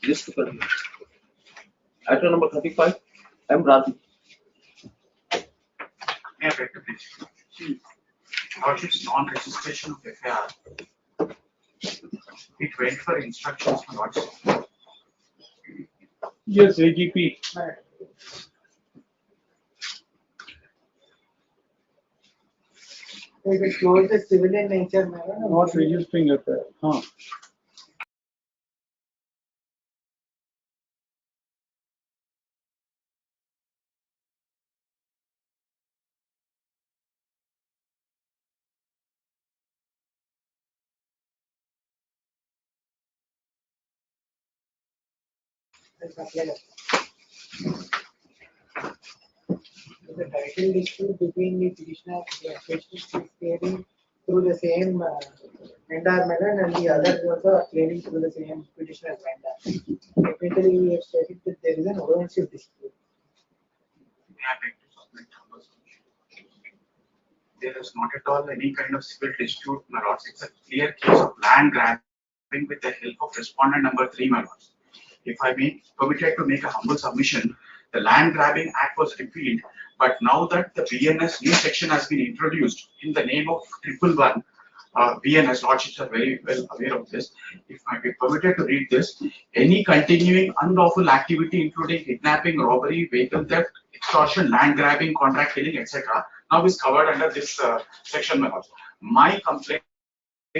List item number 35. M. Razi. May I beg to please? Lordship's non-registration of FIR. It went for instructions for Lordship. Yes, AGP. It is closed as civil in nature, madam. Not registering affair. Huh. The title dispute between the petitioner is clearing through the same vendor melon and the others also are clearing through the same petitioner vendor. Technically, we have stated that there is an ownership dispute. May I beg to submit numbers? There is not at all any kind of civil dispute, my lords. It's a clear case of land grabbing with the help of respondent number 3, my lords. If I may permitted to make a humble submission, the land grabbing act was repealed, but now that the BNS new section has been introduced in the name of 111, BNS, Lordships are very well aware of this. If I be permitted to read this, any continuing unlawful activity including kidnapping, robbery, vehicle theft, extortion, land grabbing, contract killing, etc. now is covered under this section, my lords. My complaint,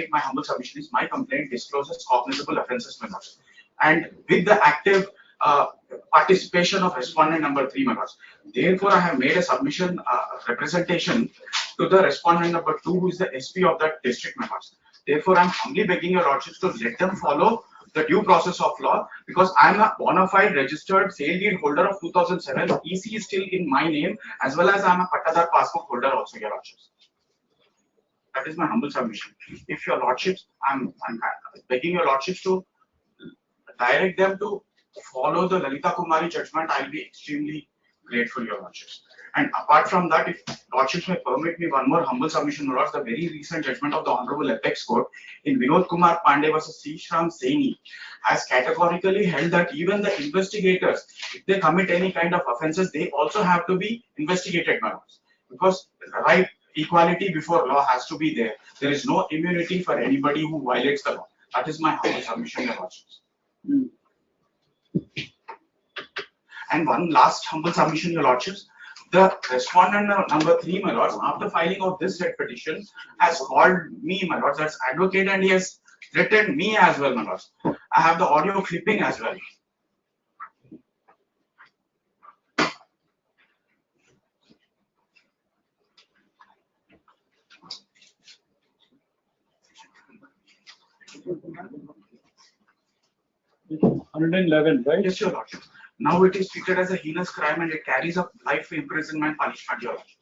my humble submission is, my complaint discloses cognizable offences, my lords. And with the active participation of respondent number 3, my lords. Therefore, I have made a submission representation to the respondent number 2, who is the SP of that district, my lords. Therefore, I am humbly begging your lordships to let them follow the due process of law, because I am a bona fide registered sale deed holder of 2007. EC is still in my name, as well as I am a Pattadar passport holder also, your lordships. That is my humble submission. If your lordships, I'm begging your lordships to direct them to follow the Lalita Kumari judgment. I'll be extremely grateful, your lordships. And apart from that, if lordships may permit me one more humble submission, my lords, the very recent judgment of the Honorable Apex Court in Vinod Kumar Pandey versus C. Shram Saini has categorically held that even the investigators, if they commit any kind of offences, they also have to be investigated, my lords. Because right equality before law has to be there. There is no immunity for anybody who violates the law. That is my humble submission, your lordships. And one last humble submission, your lordships. The respondent number 3, my lords, after filing of this said petition, has called me, my lords, as advocate, and he has threatened me as well, my lords. I have the audio clipping as well. It's 111, right? Yes, your lordship. Now it is treated as a heinous crime and it carries a life imprisonment punishment, your lordship.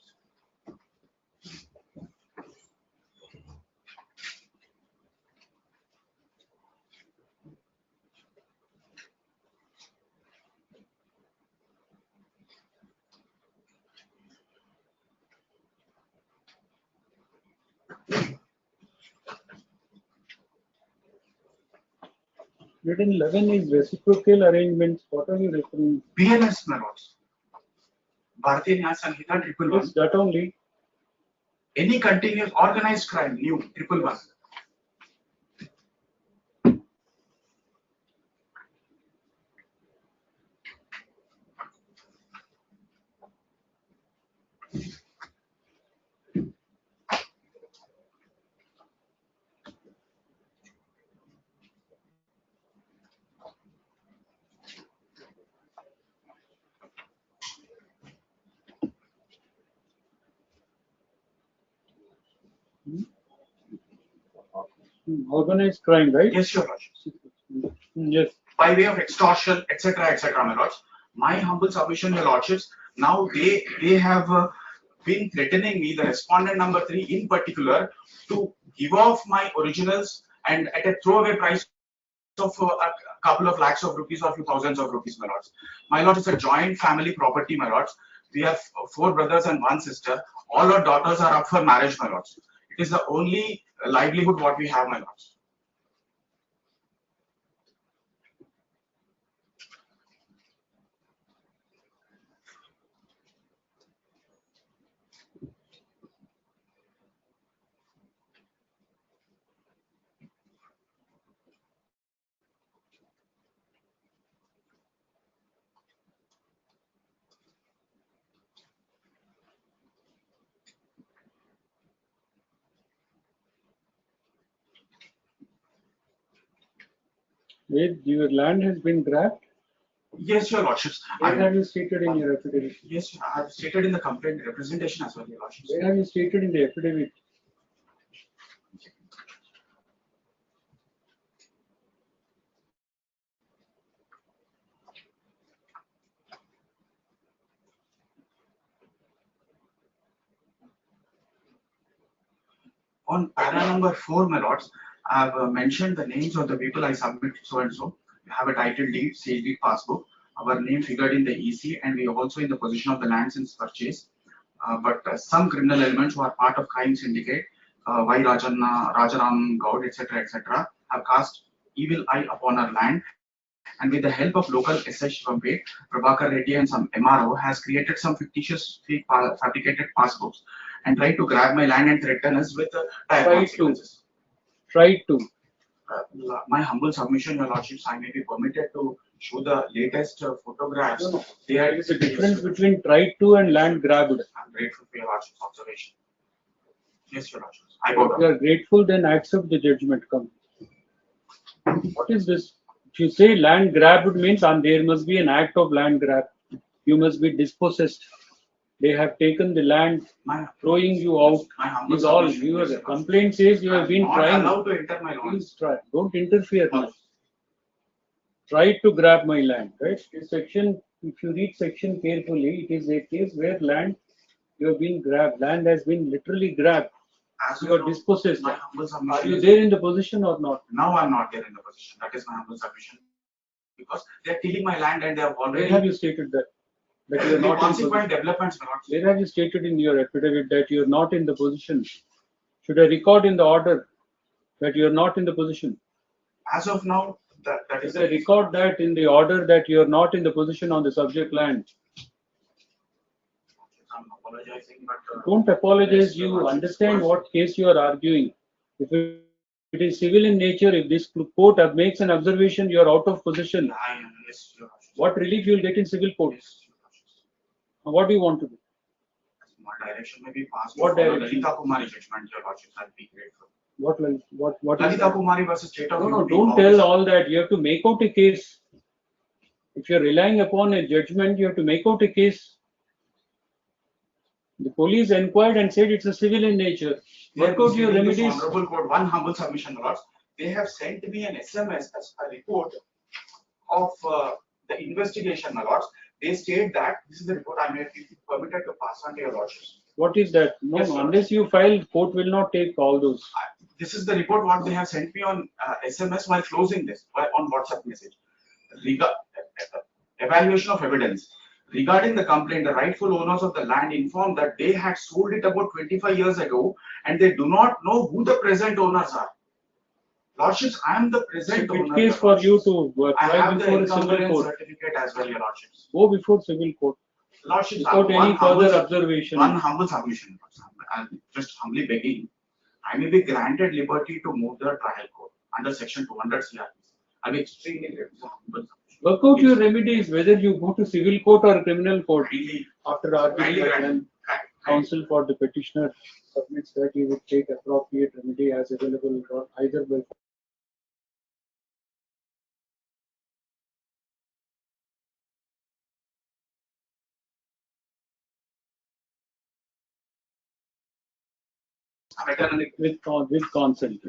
Written 11 is reciprocal arrangements. What are you referring? BNS, my lords. Bharatiya Nyaya Sanhita 111. Yes, that only. Any continuous organized crime, new 111. Organized crime, right? Yes, your lordship. Yes. By way of extortion, etc., etc., my lords. My humble submission, your lordships. Now they have been threatening me, the respondent number 3 in particular, to give off my originals and at a throwaway price of a couple of lakhs of rupees or few thousands of rupees, my lords. My lords, it's a joint family property, my lords. We have 4 brothers and 1 sister. All our daughters are up for marriage, my lords. It is the only livelihood what we have, my lords. Wait, your land has been grabbed? Yes, your lordships. Where have you stated in your affidavit? Yes, I have stated in the complaint representation as well, your lordships. Where have you stated in the affidavit? On para number 4, my lords, I have mentioned the names of the people I submit so and so. We have a title deed, sale deed passbook. Our name figured in the EC, and we are also in the possession of the land since purchase. But some criminal elements who are part of crime syndicate, Y. Rajaram Gaud, etc., have cast evil eye upon our land. And with the help of local SH from Pate, Prabhakar Reddy and some MRO has created some fictitious fake fabricated passbooks and tried to grab my land and threaten us with dire consequences. Try to. My humble submission, your lordships, I may be permitted to show the latest photographs. No. There There is a difference between tried to and land grabbed. I'm grateful for your lordship's observation. Yes, your lordships. I got If you are grateful, then accept the judgment. Come. What is this? If you say land grabbed means there must be an act of land grab. You must be dispossessed. They have taken the land, throwing you out. my humble Is all. submission, Your yes, your complaint says you have I'm been not trying. allowed to enter my lords. Please try. Don't interfere now. Tried to grab my land, right? This section, if you read section carefully, it is a case where land you have been grabbed. Land has been literally grabbed. As You are know, dispossessed. my humble Are submission you is- there in the position or not? Now I'm not there in the position. That is my humble submission. Because they're killing my land and they have Where already have you stated that? That you are the not in consequent position. developments, my lords. Where have you stated in your affidavit that you are not in the position? Should I record in the order that you are not in the position? As of now, that is Should I record that in the order that you are not in the position on the subject land? I'm apologizing, but Don't apologize. You understand what case you are arguing. If it is civil in nature, if this court makes an observation, you are out of position. I am, yes, your lordships. What relief you will get in civil court? Yes, your lordships. What do you want to do? My direction may be passed What to follow direction? Lalita Kumari judgment, your lordships. I'll be grateful. What is Lalita that? Kumari versus State of No, UP don't Congress. tell all that. You have to make out a case. If you're relying upon a judgment, you have to make out a case. The police inquired and said it's a civil in nature. They are Work out your misleading this remedies. Honorable court, one humble submission, my lords. They have sent me an SMS as a report of the investigation, my lords. They state that this is the report I may be permitted to pass on to your lordships. What is that? No, Yes, sir. unless you file, court will not take all those. This is the report what they have sent me on SMS while closing this on WhatsApp message. Evaluation of evidence. Regarding the complaint, the rightful owners of the land informed that they had sold it about 25 years ago and they do not know who the present owners are. Lordships, I am the present It's a owner. case your for you lordships. to I file have the before a civil incongruence court. certificate as well, your lordships. Go before civil court Lordships, I have without any further observation. one humble submission. I'm just humbly begging. I may be granted liberty to move to the trial court under section 200 CRPC. I'll be extremely grateful. Humble submission. Work out your remedies, whether you go to civil court or criminal court. Kindly, After arguing that when counsel for the petitioner submits that he would take appropriate remedy as available or either by with consent.